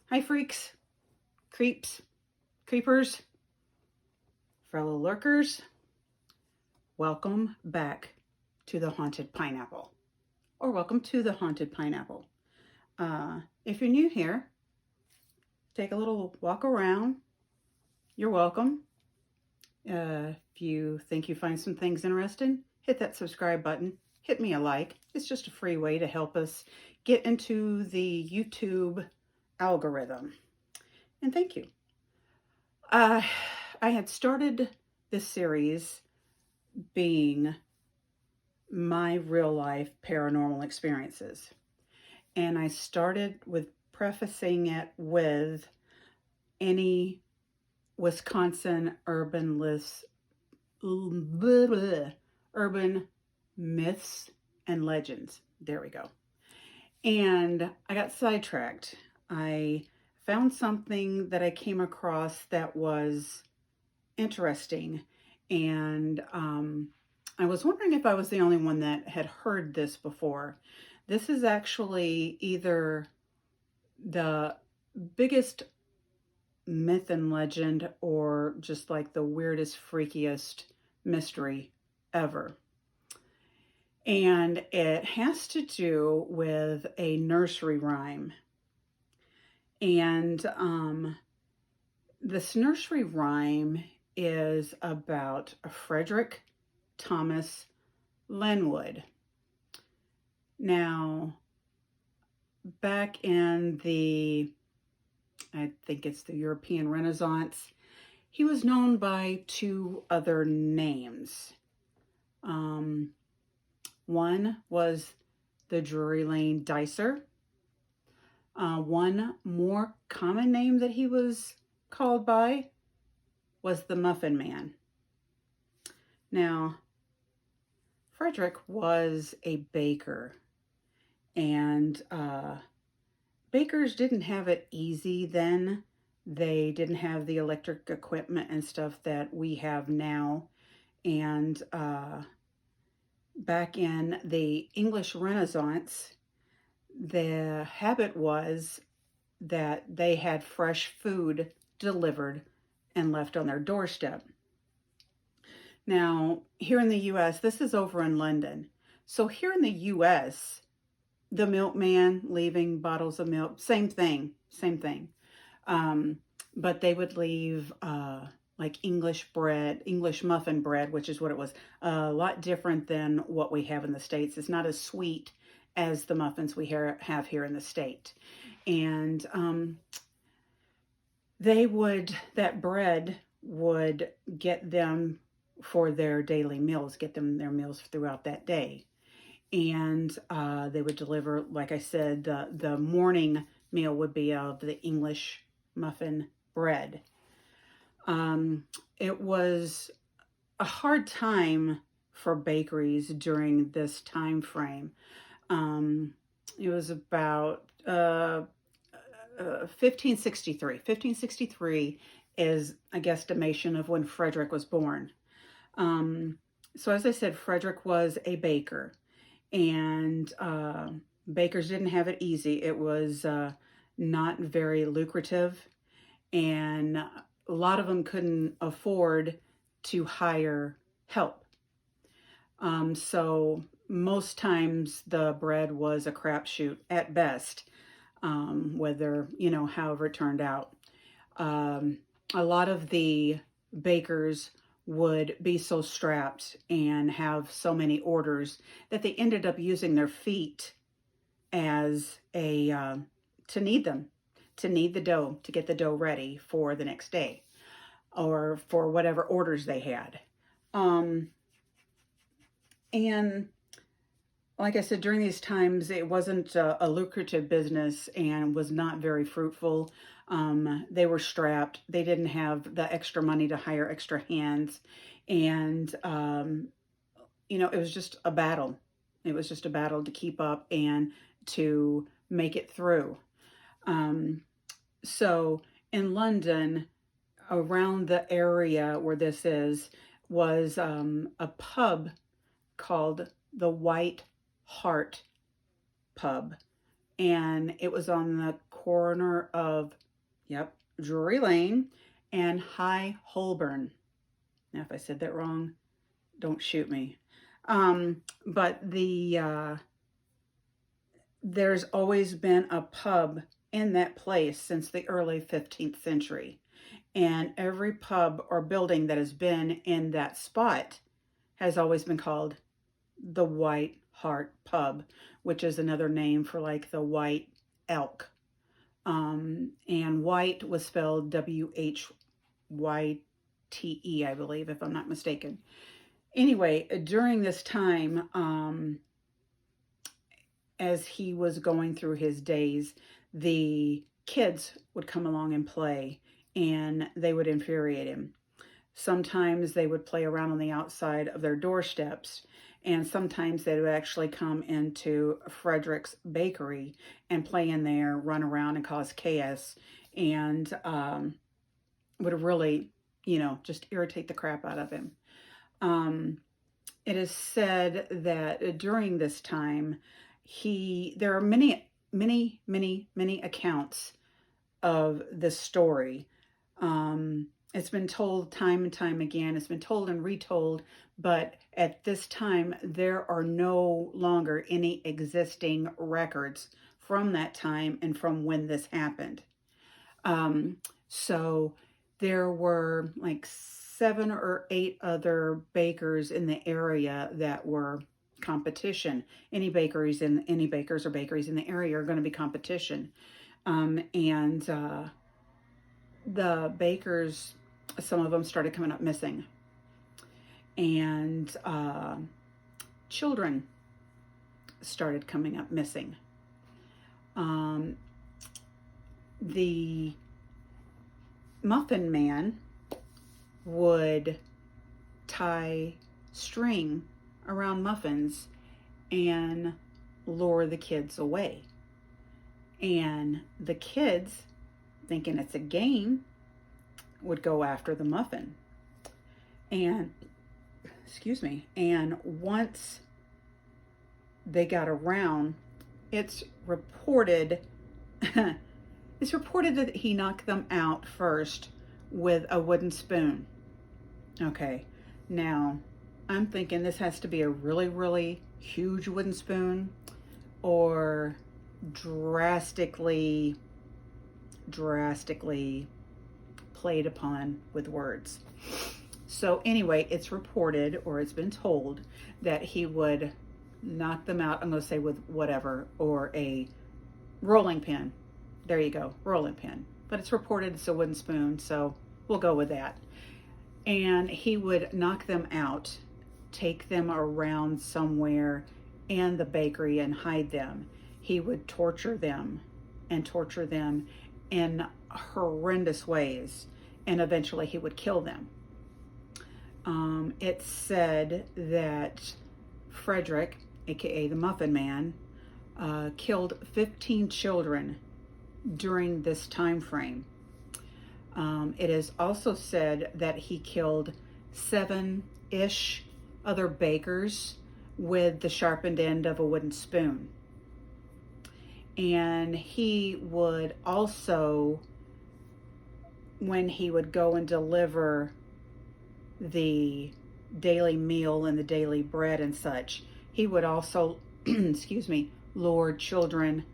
Hi, freaks, creeps, creepers, fellow lurkers. Welcome back to the Haunted Pineapple, or welcome to the Haunted Pineapple. If you're new here, take a little walk around. You're welcome. If you think you find some things interesting, hit that subscribe button. Hit me a like. It's just a free way to help us get into the YouTube algorithm. And thank you. I had started this series being my real life paranormal experiences. And I started with prefacing it with any Wisconsin urban myths and legends. There we go. And I got sidetracked. I found something that I came across that was interesting. And I was wondering if I was the only one that had heard this before. This is actually either the biggest myth and legend or just like the weirdest, freakiest mystery ever. And it has to do with a nursery rhyme. And this nursery rhyme is about Frederick Thomas Linwood. Now, back in I think it's the European Renaissance, he was known by two other names. One was the Drury Lane Dicer. One more common name that he was called by was the Muffin Man. Now, Frederick was a baker, and bakers didn't have it easy then. They didn't have the electric equipment and stuff that we have now. And back in the English Renaissance, the habit was that they had fresh food delivered and left on their doorstep. Now, here in the U.S., this is over in London. So here in the U.S., the milkman leaving bottles of milk, same thing. But they would leave like English bread, English muffin bread, which is what it was, a lot different than what we have in the States. It's not as sweet as the muffins we have here in the state. And that bread would get them for their daily meals, get them their meals throughout that day. And they would deliver, like I said, the morning meal would be of the English muffin bread. It was a hard time for bakeries during this time frame. It was about 1563. 1563 is a guesstimation of when Frederick was born. So as I said, Frederick was a baker, and bakers didn't have it easy. It was not very lucrative, and a lot of them couldn't afford to hire help. So most times the bread was a crapshoot at best, however it turned out. A lot of the bakers would be so strapped and have so many orders that they ended up using their feet as to knead the dough, to get the dough ready for the next day or for whatever orders they had. And like I said, during these times, it wasn't a lucrative business and was not very fruitful. They were strapped. They didn't have the extra money to hire extra hands. And, it was just a battle. It was just a battle to keep up and to make it through. So in London, around the area where this was a pub called the White Hart Pub. and it was on the corner of, yep, Drury Lane and High Holborn. Now, if I said that wrong, don't shoot me. But there's always been a pub in that place since the early 15th century. And every pub or building that has been in that spot has always been called the White Hart Pub, which is another name for like the White Elk. And white was spelled W-H-Y-T-E, I believe, if I'm not mistaken. Anyway, during this time, as he was going through his days, the kids would come along and play, and they would infuriate him. Sometimes they would play around on the outside of their doorsteps, and sometimes they would actually come into Frederick's bakery and play in there, run around and cause chaos, and would really, just irritate the crap out of him. It is said that during this time, there are many, many, many, many accounts of this story. It's been told time and time again. It's been told and retold, but at this time, there are no longer any existing records from that time and from when this happened. So there were like 7 or 8 other bakers in the area that were competition. Any bakers or bakeries in the area are going to be competition. And the bakers, some of them started coming up missing. And children started coming up missing. The muffin man would tie string around muffins and lure the kids away. And the kids, thinking it's a game, would go after the muffin. And, and once they got around, it's reported that he knocked them out first with a wooden spoon. Okay, now I'm thinking this has to be a really, really huge wooden spoon, or drastically played upon with words. So anyway, it's reported, or it's been told, that he would knock them out, I'm going to say with whatever, or a rolling pin. There you go, rolling pin. But it's reported it's a wooden spoon, so we'll go with that. And he would knock them out, take them around somewhere in the bakery and hide them. He would torture them in horrendous ways, and eventually he would kill them. It's said that Frederick, aka the Muffin Man, killed 15 children during this time frame. It is also said that he killed 7-ish other bakers with the sharpened end of a wooden spoon. And he would also, when he would go and deliver the daily meal and the daily bread and such, he would also, lure children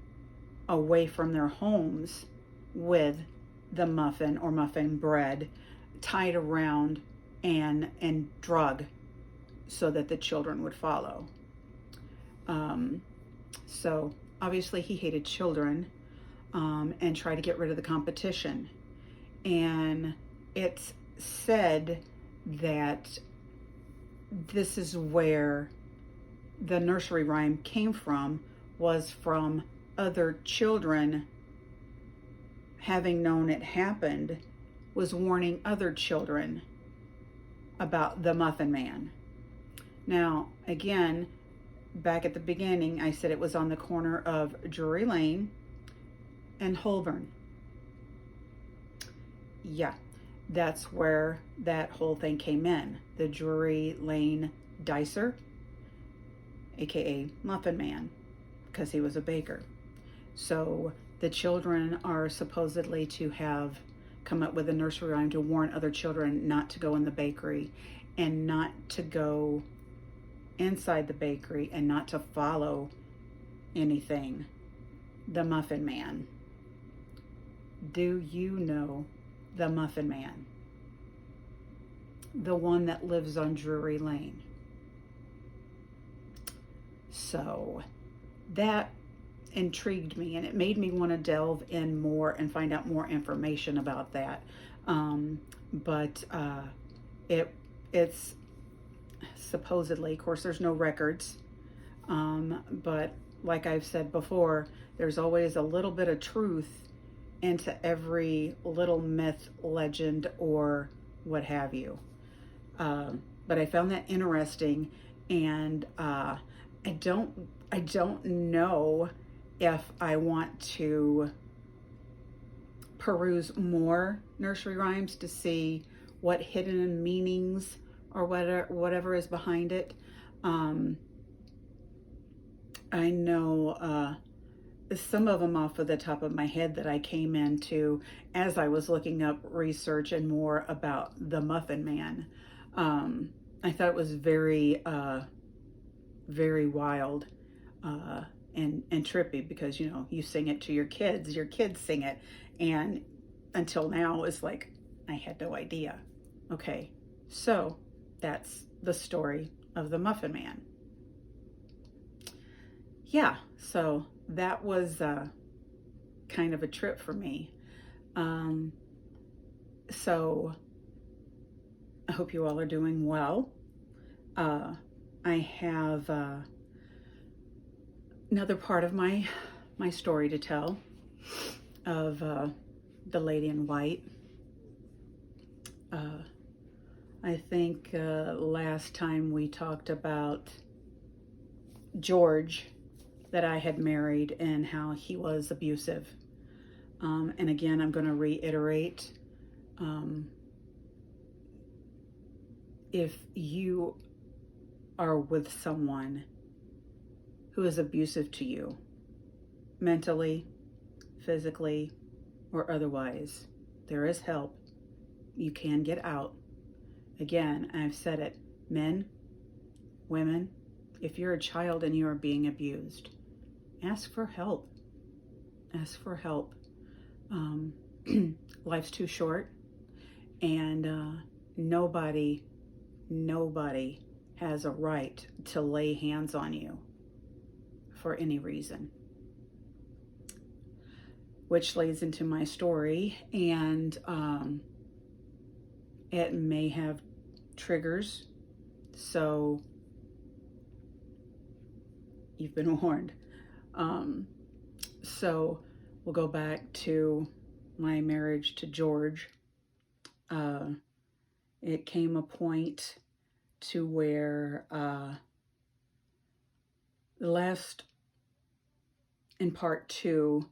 away from their homes with the muffin or muffin bread tied around and drug so that the children would follow. So obviously he hated children, and tried to get rid of the competition. And it's said that this is where the nursery rhyme came from, was from other children having known it happened, was warning other children about the Muffin Man. Now, again, back at the beginning, I said it was on the corner of Drury Lane and Holborn. Yeah, that's where that whole thing came in. The Drury Lane dicer, aka Muffin Man, because he was a baker. So the children are supposedly to have come up with a nursery rhyme to warn other children not to go in the bakery and not to go inside the bakery and not to follow anything. The Muffin Man. Do you know the Muffin Man? The one that lives on Drury Lane. So that intrigued me, and it made me want to delve in more and find out more information about that. But it's supposedly, of course, there's no records, but like I've said before, there's always a little bit of truth into every little myth, legend, or what have you. But I found that interesting, and I don't know if I want to peruse more nursery rhymes to see what hidden meanings or whatever is behind it. I know some of them off of the top of my head that I came into as I was looking up research and more about the Muffin Man. I thought it was very, very wild and trippy, because you sing it to your kids sing it, and until now it's like I had no idea. Okay, so that's the story of the Muffin Man. Yeah, so that was kind of a trip for me. So I hope you all are doing well. I have another part of my story to tell of the lady in white. I think last time we talked about George that I had married and how he was abusive. And again, I'm going to reiterate, if you are with someone who is abusive to you, mentally, physically, or otherwise, there is help. You can get out. Again, I've said it, men, women, if you're a child and you are being abused, ask for help. Ask for help. Life's too short, and nobody has a right to lay hands on you for any reason. Which leads into my story, and it may have triggers, so you've been warned. So we'll go back to my marriage to George. It came a point to where the last, in part two,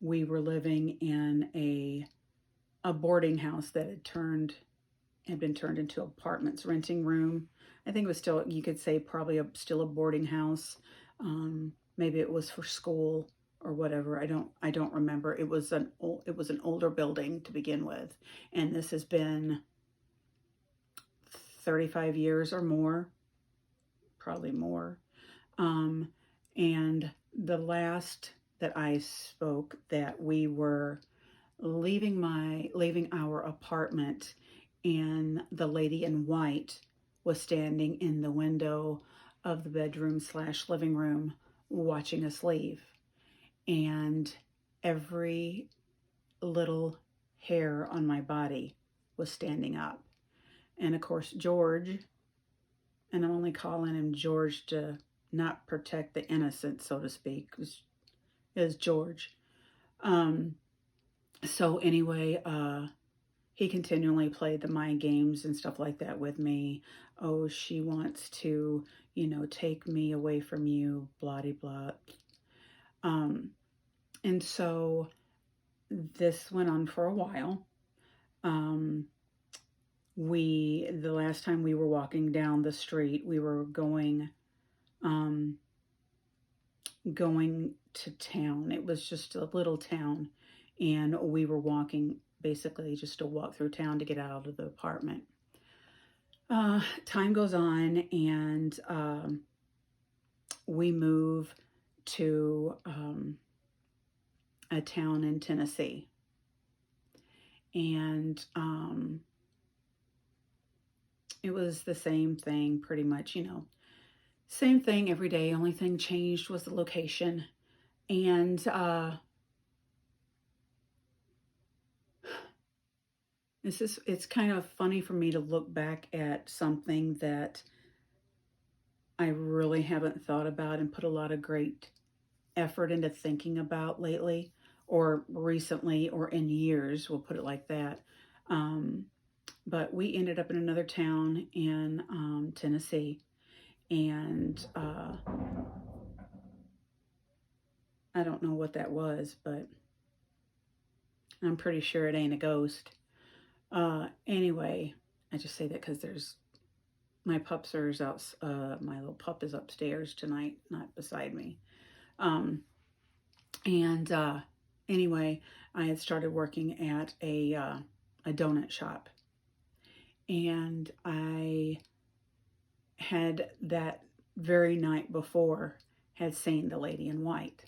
we were living in a boarding house that had been turned into apartments, renting room. I think it was still, you could say, probably still a boarding house. Maybe it was for school or whatever. I don't remember. It was an older building to begin with, and this has been 35 years or more, probably more. And the last that I spoke, that we were leaving our apartment, and the lady in white was standing in the window of the bedroom / living room watching us leave. And every little hair on my body was standing up. And of course, George, and I'm only calling him George to not protect the innocent, so to speak, is George. So anyway, he continually played the mind games and stuff like that with me. Oh, she wants to, take me away from you, blah, blah. And so this went on for a while. The last time we were walking down the street, we were going to town. It was just a little town, and we were walking, basically just to walk through town to get out of the apartment. Time goes on, and we move to a town in Tennessee. And it was the same thing pretty much, same thing every day. Only thing changed was the location. And it's kind of funny for me to look back at something that I really haven't thought about and put a lot of great effort into thinking about lately, or recently, or in years, we'll put it like that. But we ended up in another town in Tennessee, and I don't know what that was, but I'm pretty sure it ain't a ghost. Anyway, I just say that because my pups are out. My little pup is upstairs tonight, not beside me. And anyway, I had started working at a donut shop, and I had that very night before had seen the lady in white,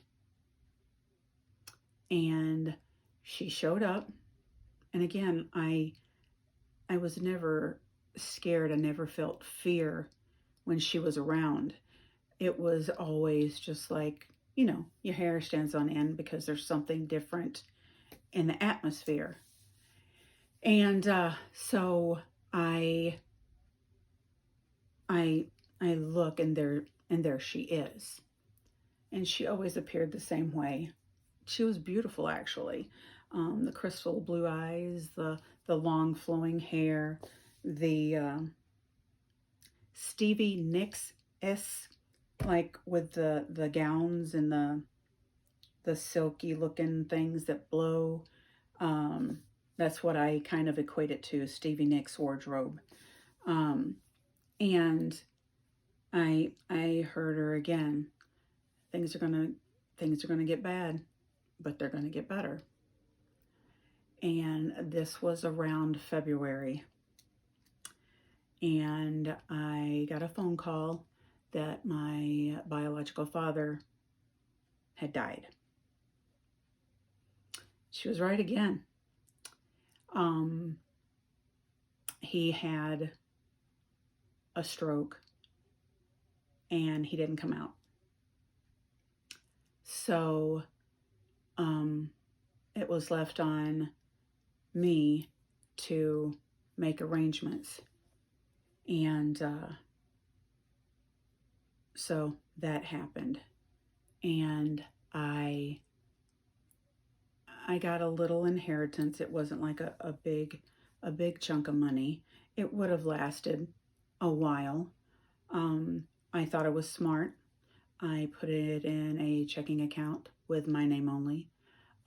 and she showed up. And again, I was never scared. I never felt fear when she was around. It was always just like, your hair stands on end because there's something different in the atmosphere. And so I look, and there she is. And she always appeared the same way. She was beautiful, actually. The crystal blue eyes, the long flowing hair, the Stevie Nicks-esque, like with the gowns and the silky looking things that blow. That's what I kind of equate it to, Stevie Nicks wardrobe. And I heard her again. Things are gonna get bad, but they're gonna get better. And this was around February. And I got a phone call that my biological father had died. She was right again. He had a stroke, and he didn't come out. So it was left on me to make arrangements. And so that happened. And I got a little inheritance. It wasn't like a big chunk of money. It would have lasted a while. I thought I was smart. I put it in a checking account with my name only.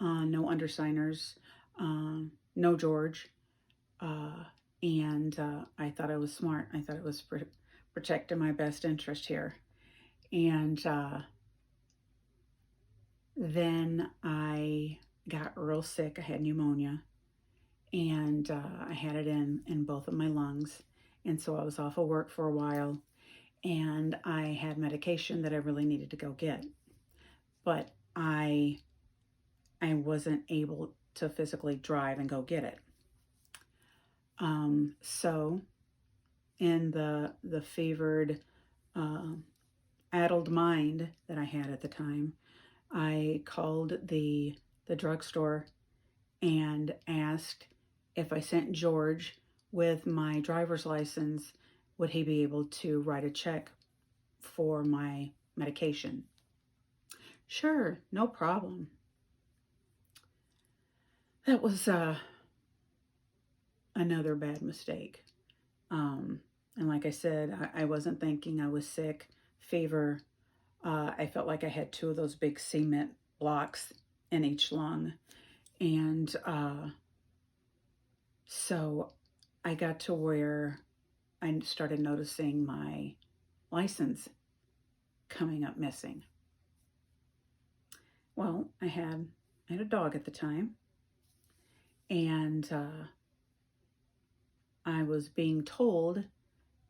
No undersigners, no George. And I thought I was smart. I thought it was protecting my best interest here. And then I got real sick. I had pneumonia, and I had it in both of my lungs. And so I was off of work for a while, and I had medication that I really needed to go get. But I wasn't able to physically drive and go get it. So in the fevered, addled mind that I had at the time, I called the drugstore and asked if I sent George with my driver's license, would he be able to write a check for my medication? Sure, no problem. That was another bad mistake. And like I said, I wasn't thinking. I was sick, fever. I felt like I had two of those big cement blocks in each lung. And so I got to where I started noticing my license coming up missing. Well, I had a dog at the time, and I was being told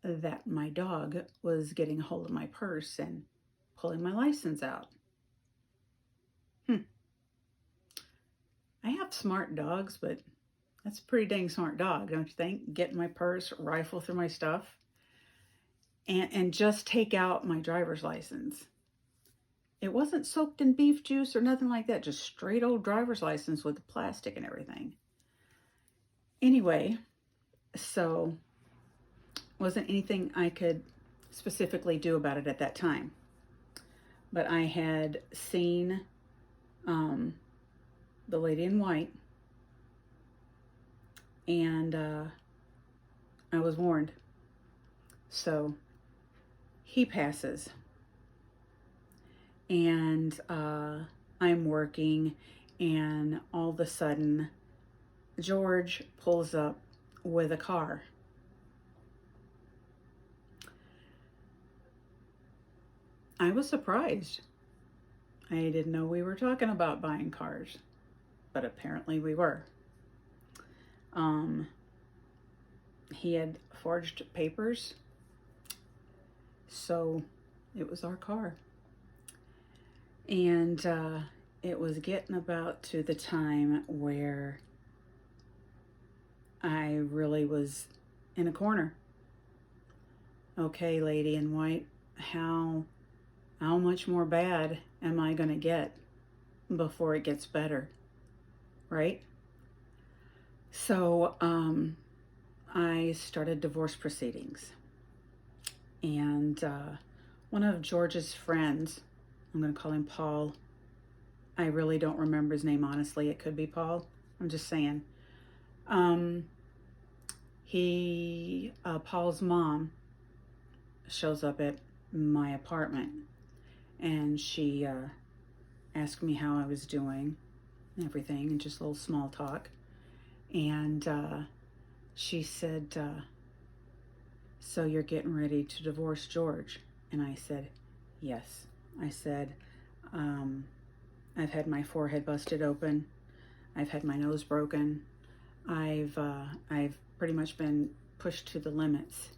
that my dog was getting a hold of my purse and pulling my license out. I have smart dogs, but that's a pretty dang smart dog, don't you think? Get in my purse, rifle through my stuff, and just take out my driver's license. It wasn't soaked in beef juice or nothing like that, just straight old driver's license with the plastic and everything. Anyway, so wasn't anything I could specifically do about it at that time. But I had seen the lady in white, and I was warned. So he passes, and I'm working, and all of a sudden, George pulls up with a car. I was surprised. I didn't know we were talking about buying cars, but apparently we were. He had forged papers, so it was our car. And it was getting about to the time where I really was in a corner. Okay, lady in white, how much more bad am I going to get before it gets better, right? So I started divorce proceedings, and one of George's friends, I'm going to call him Paul. I really don't remember his name, honestly. It could be Paul. I'm just saying. Paul's mom shows up at my apartment, and she asked me how I was doing and everything, and just a little small talk. And she said, so you're getting ready to divorce George? And I said, yes. I said, I've had my forehead busted open. I've had my nose broken. I've pretty much been pushed to the limits.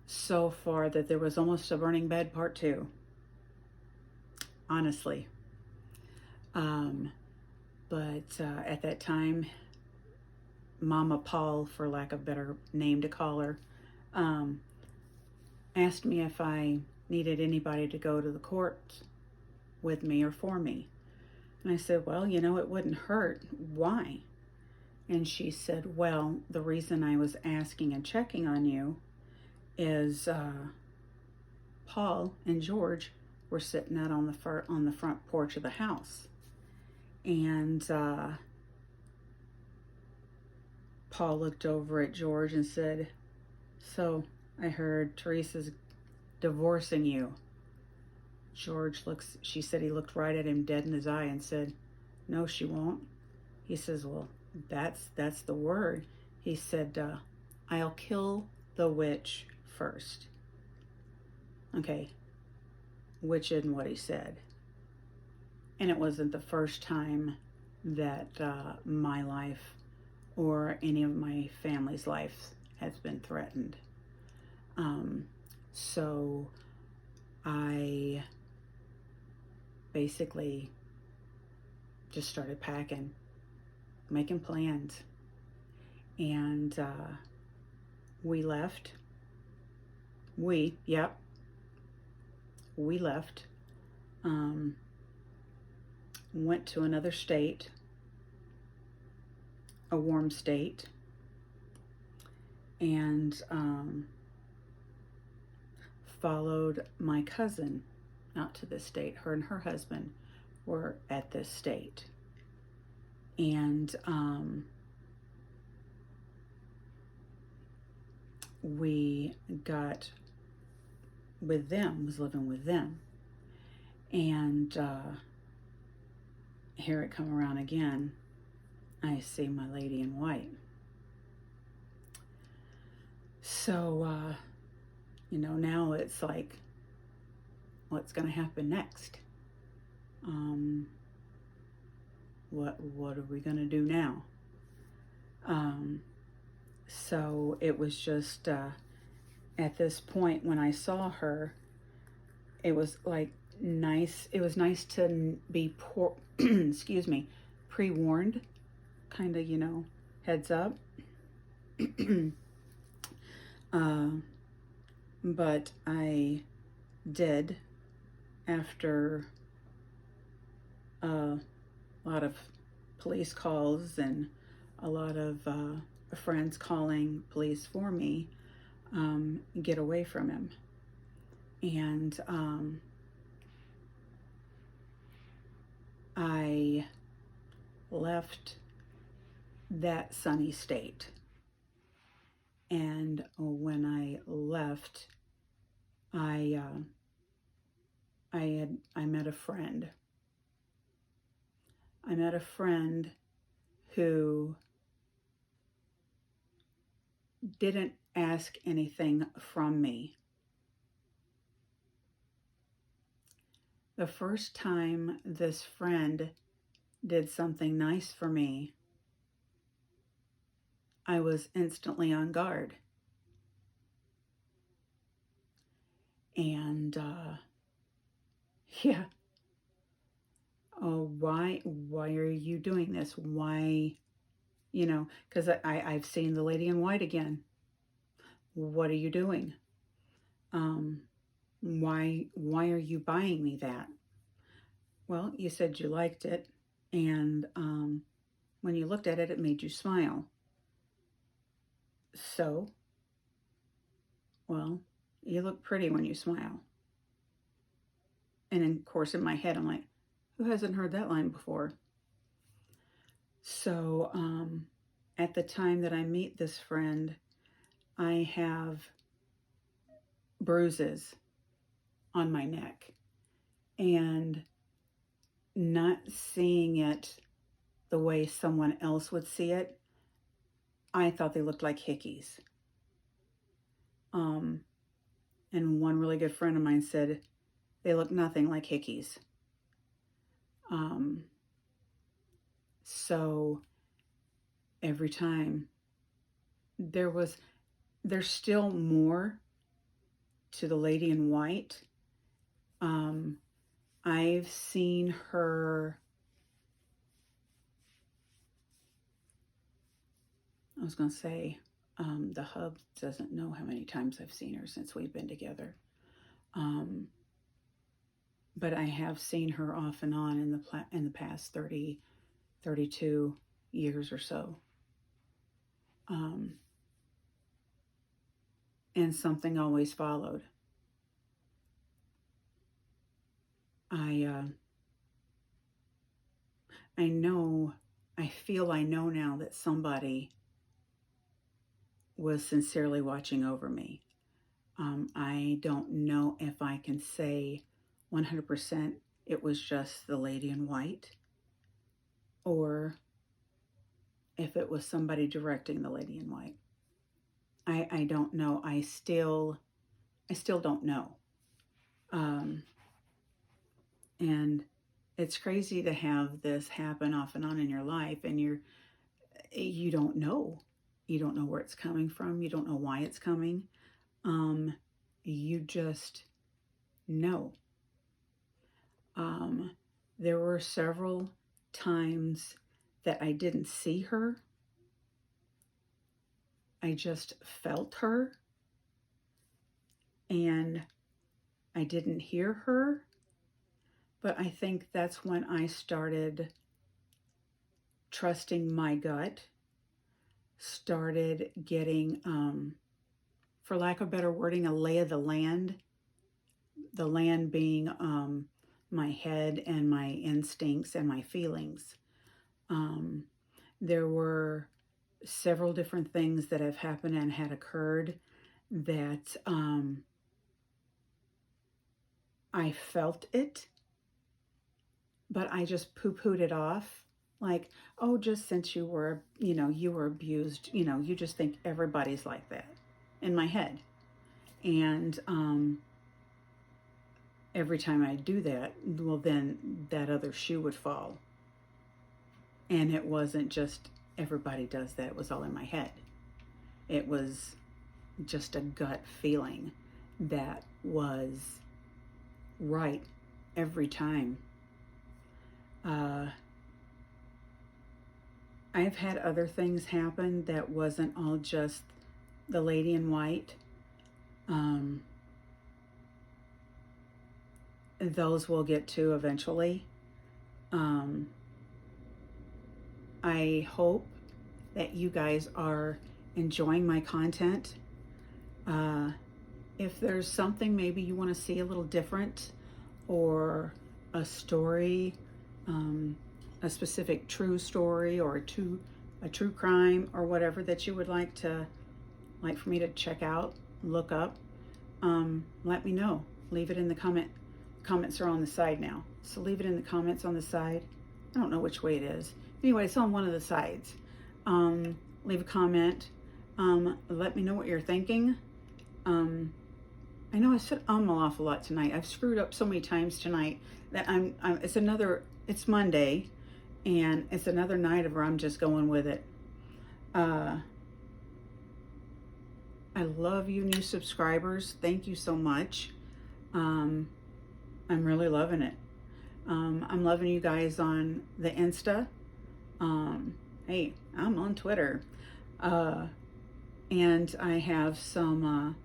So far that there was almost a burning bed part 2. Honestly. But at that time, Mama Paul, for lack of a better name to call her, asked me if I needed anybody to go to the court with me or for me. And I said, well, it wouldn't hurt. Why? And she said, well, the reason I was asking and checking on you is Paul and George were sitting out on the front porch of the house. And Paul looked over at George and said, so I heard Teresa's divorcing you. She said he looked right at him dead in his eye and said, no, she won't. He says, well, that's the word. He said, I'll kill the witch first. Okay, which isn't what he said. And it wasn't the first time that my life or any of my family's life has been threatened. So I basically just started packing, making plans, and we left. We left. Went to another state, a warm state, and followed my cousin out to this state. Her and her husband were at this state. And we got with them, was living with them. And here it come around again. I see my lady in white. So, now it's like, what's going to happen next? Um, what are we going to do now? So it was just at this point when I saw her, it was like nice. It was nice to be excuse me, pre-warned, kind of, heads up. uh, but I did, after a lot of police calls and a lot of friends calling police for me, get away from him. And I left that sunny state. And when I left, I met a friend. I met a friend who didn't ask anything from me. The first time this friend did something nice for me, I was instantly on guard. And yeah, oh, why are you doing this? Why, because I've seen the lady in white again. What are you doing? Why are you buying me that? Well, you said you liked it, and when you looked at it, it made you smile. So, well, you look pretty when you smile. And of course, in my head, I'm like, who hasn't heard that line before? So, at the time that I meet this friend, I have bruises on my neck, and not seeing it the way someone else would see it, I thought they looked like hickeys. And one really good friend of mine said they look nothing like hickeys. So every time there's still more to the lady in white. I've seen her, I was going to say, the hub doesn't know how many times I've seen her since we've been together. But I have seen her off and on in the past 30, 32 years or so. And something always followed. I feel I know now that somebody was sincerely watching over me. I don't know if I can say 100% it was just the lady in white, or if it was somebody directing the lady in white. I don't know. I still don't know. And it's crazy to have this happen off and on in your life, and you don't know. You don't know where it's coming from. You don't know why it's coming. You just know. There were several times that I didn't see her. I just felt her, and I didn't hear her. But I think that's when I started trusting my gut, started getting, for lack of better wording, a lay of the land being my head and my instincts and my feelings. There were several different things that have happened and had occurred that I felt it, but I just poo-pooed it off. Like, oh, just since you were abused, you just think everybody's like that, in my head. And every time I do that, well, then that other shoe would fall. And it wasn't just everybody does that. It was all in my head. It was just a gut feeling that was right every time. I've had other things happen that wasn't all just the lady in white. Those we'll get to eventually. I hope that you guys are enjoying my content. If there's something maybe you want to see a little different, or a story, a specific true story, or a true crime, or whatever that you would like for me to check out, look up, let me know. Leave it in the comments are on the side now, so leave it in the comments on the side. I don't know which way it is. Anyway, it's on one of the sides. Leave a comment. Let me know what you're thinking. I know I said an awful lot tonight. I've screwed up so many times tonight that it's Monday, and it's another night of where I'm just going with it. I love you new subscribers. Thank you so much. I'm really loving it. I'm loving you guys on the Insta. Hey, I'm on Twitter. And I have some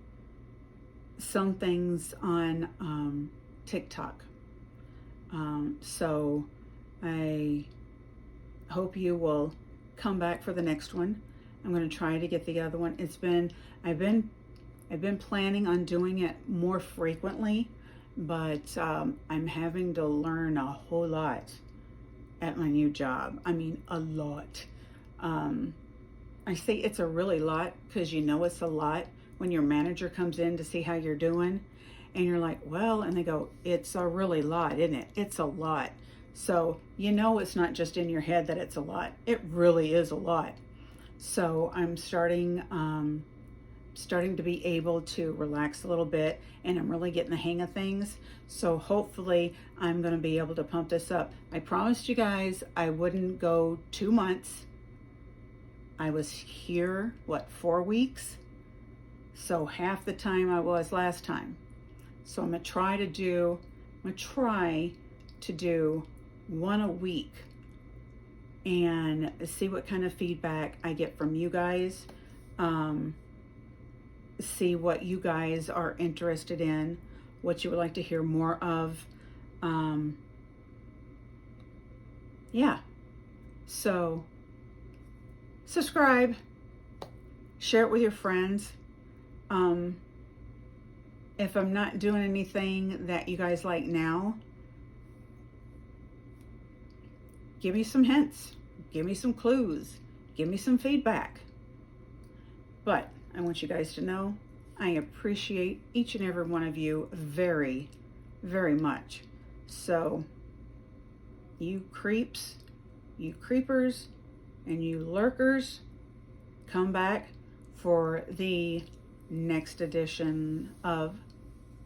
things on TikTok. So I hope you will come back for the next one. I'm going to try to get the other one. I've been planning on doing it more frequently, but I'm having to learn a whole lot at my new job. I mean, a lot. I say it's a really lot because you know it's a lot when your manager comes in to see how you're doing, and you're like, well, and they go, it's a really lot, isn't it? It's a lot. So you know it's not just in your head that it's a lot. It really is a lot. So I'm starting to be able to relax a little bit, and I'm really getting the hang of things. So hopefully I'm going to be able to pump this up. I promised you guys I wouldn't go 2 months. I was here, 4 weeks? So half the time I was last time. So I'm going to try to do one a week and see what kind of feedback I get from you guys. See what you guys are interested in, what you would like to hear more of. Yeah. So subscribe, share it with your friends. If I'm not doing anything that you guys like now, give me some hints, give me some clues, give me some feedback. But I want you guys to know I appreciate each and every one of you very, very much. So you creeps, you creepers, and you lurkers, come back for the next edition of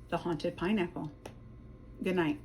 The Haunted Pineapple. Good night.